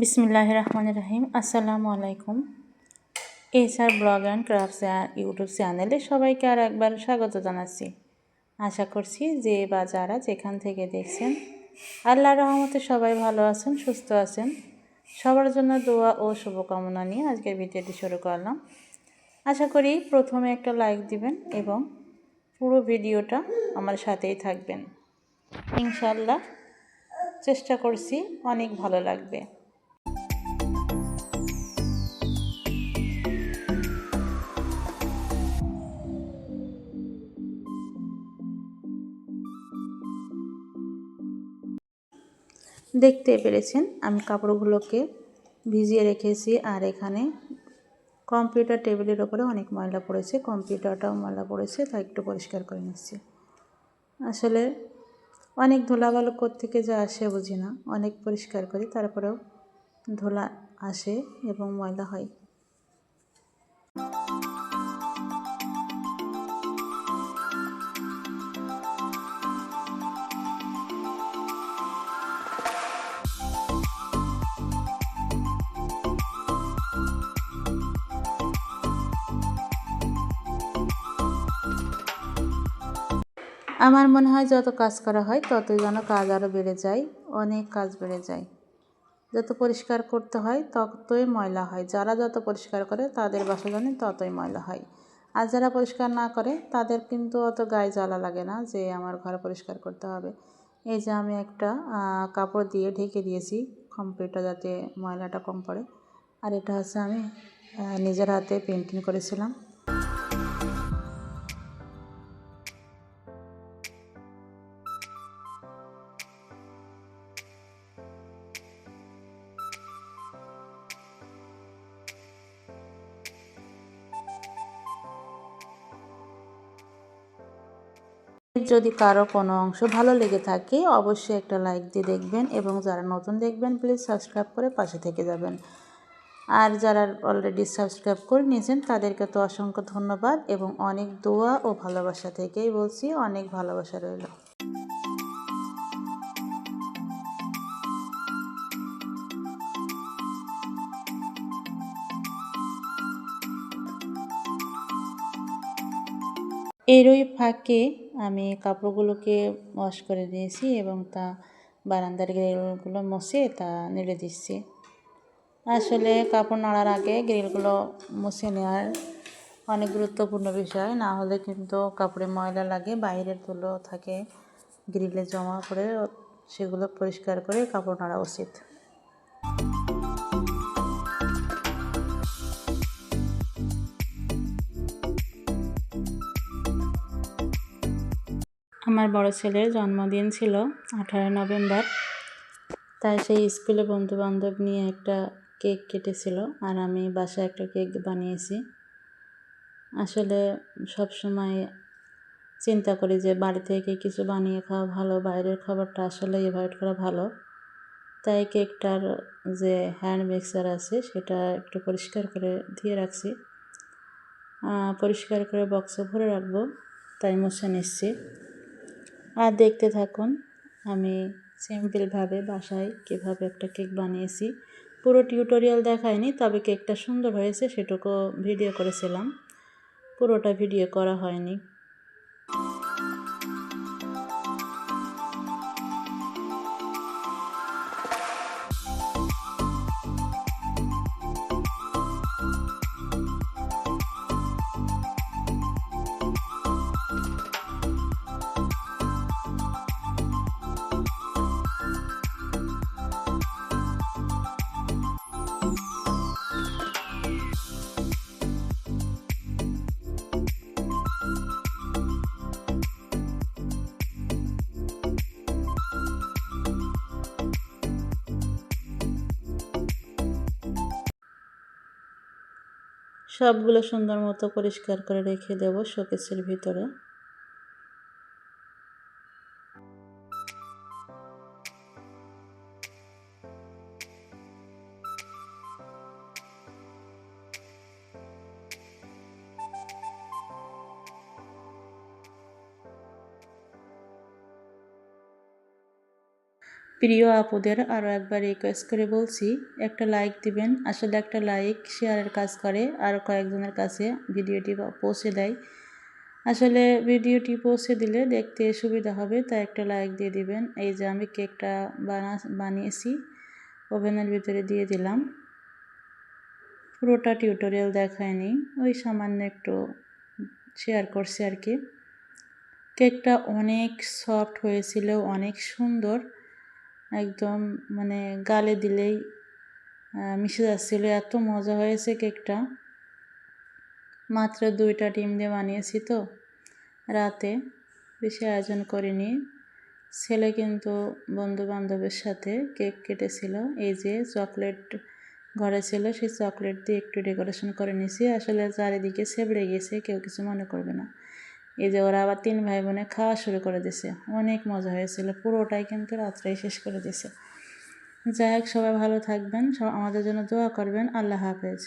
বিসমিল্লাহির রহমানির রহিম। আসসালামু আলাইকুম। SR blog and crafts YouTube চ্যানেলে সবাইকে আর একবার স্বাগত জানাচ্ছি। আশা করছি যে বা যারা যেখান থেকে দেখছেন আল্লাহর রহমতে সবাই ভালো আছেন, সুস্থ আছেন। সবার জন্য দোয়া ও শুভকামনা নিয়ে আজকের ভিডিওটি শুরু করলাম। আশা করি প্রথমে একটা লাইক দিবেন এবং পুরো ভিডিওটা আমার সাথেই থাকবেন। ইনশাআল্লাহ চেষ্টা করছি অনেক ভালো লাগবে। দেখতে পেরেছেন আমি কাপড়গুলোকে ভিজিয়ে রেখেছি, আর এখানে কম্পিউটার টেবিলের ওপরে অনেক ময়লা পড়েছে, কম্পিউটারটাও ময়লা পড়েছে, তাই একটু পরিষ্কার করে নিচ্ছি। আসলে অনেক ধুলাবালু কোত্থেকে যা আসে বুঝি না, অনেক পরিষ্কার করি তারপরেও ধুলা আসে এবং ময়লা হয়। আমার মনে হয় যত কাজ করা হয় ততই যেন কাজ আরও বেড়ে যায়, অনেক কাজ বেড়ে যায়। যত পরিষ্কার করতে হয় ততই ময়লা হয়, যারা যত পরিষ্কার করে তাদের বাসা জানে ততই ময়লা হয়। আর যারা পরিষ্কার না করে তাদের কিন্তু অত গায়ে জ্বালা লাগে না যে আমার ঘর পরিষ্কার করতে হবে। এই যে আমি একটা কাপড় দিয়ে ঢেকে দিয়েছি কম্পিউটার, যাতে ময়লাটা কম পড়ে। আর এটা হচ্ছে আমি নিজের হাতে পেন্টিং করেছিলাম। যদি কারো কোনো অংশ ভালো লেগে থাকে অবশ্যই একটা লাইক দিয়ে দেখবেন, এবং যারা নতুন দেখবেন প্লিজ সাবস্ক্রাইব করে পাশে থেকে যাবেন। আর যারা অলরেডি সাবস্ক্রাইব করে নিয়েছেন তাদেরকে তো অসংখ্য ধন্যবাদ, এবং অনেক দোয়া ও ভালোবাসা থেকেই বলছি, অনেক ভালোবাসা রইল। এরই ফাঁকে আমি কাপড়গুলোকে ওয়াশ করে নিয়েছি এবং তা বারান্দার গ্রিলগুলো মুছে তা নেড়ে দিচ্ছি। আসলে কাপড় নাড়ার আগে গ্রিলগুলো মুছে নেওয়ার অনেক গুরুত্বপূর্ণ বিষয়, না হলে কিন্তু কাপড়ে ময়লা লাগে, বাইরের ধুলো থাকে গ্রিলে জমা পড়ে, সেগুলো পরিষ্কার করে কাপড় নাড়া উচিত। আমার বড় ছেলের জন্মদিন ছিল 18 নভেম্বর, তাই সেই স্কুলে বন্ধুবান্ধব নিয়ে একটা কেক কেটেছিল, আর আমি বাসায় একটা কেক বানিয়েছি। আসলে সব সময় চিন্তা করি যে বাড়ি থেকে কিছু বানিয়ে খাওয়া ভালো, বাইরের খাবারটা আসলে অ্যাভয়েড করা ভালো। তাই কেকটার যে হ্যান্ড মিক্সার আছে সেটা একটু পরিষ্কার করে ধুয়ে রাখছি, পরিষ্কার করে বক্সে ভরে রাখবো, তাই মুছে নিচ্ছি। আর দেখতে থাকুন আমি সিম্পলভাবে বাসায় কীভাবে একটা কেক বানিয়েছি। পুরো টিউটোরিয়াল দেখায়নি, তবে কেকটা সুন্দর হয়েছে সেটুকু ভিডিও করেছিলাম, পুরোটা ভিডিও করা হয়নি। সবগুলো সুন্দর মতো পরিষ্কার করে রেখে দেব শোকেসের ভিতরে। প্রিয় আপুদের আরও একবার রিকোয়েস্ট করে বলছি, একটা লাইক দিবেন। আসলে একটা লাইক শেয়ারের কাজ করে, আর কয়েকজনের কাছে ভিডিওটি পৌঁছে দেয়। আসলে ভিডিওটি পৌঁছে দিলে দেখতে সুবিধা হবে, তাই একটা লাইক দিয়ে দিবেন। এই যে আমি কেকটা বানিয়েছি, ওভেনের ভিতরে দিয়ে দিলাম। পুরোটা টিউটোরিয়াল দেখায়নি, ওই সামান্য একটু শেয়ার করছি আর কি। কেকটা অনেক সফট হয়েছিল, অনেক সুন্দর, একদম মানে গালে দিলেই মিশে যাচ্ছিলো, এত মজা হয়েছে কেকটা। মাত্র 2টা ডিম দিয়ে বানিয়েছি তো, রাতে বেশি আয়োজন করিনি। ছেলে কিন্তু বন্ধু বান্ধবের সাথে কেক কেটেছিল। এই যে চকলেট ঘরে ছিল, সেই চকলেট দিয়ে একটু ডেকোরেশন করে নিয়েছি। আসলে চারিদিকে ছেবড়ে গেছে, কেউ কিছু মনে করবে না। এই যে ওরা আবার 3 ভাই বোনে খাওয়া শুরু করে দিছে, অনেক মজা হয়েছিল, পুরোটাই কিন্তু রাত্রেই শেষ করে দিছে। যাই হোক, সবাই ভালো থাকবেন, আমাদের জন্য দোয়া করবেন। আল্লাহ হাফেজ।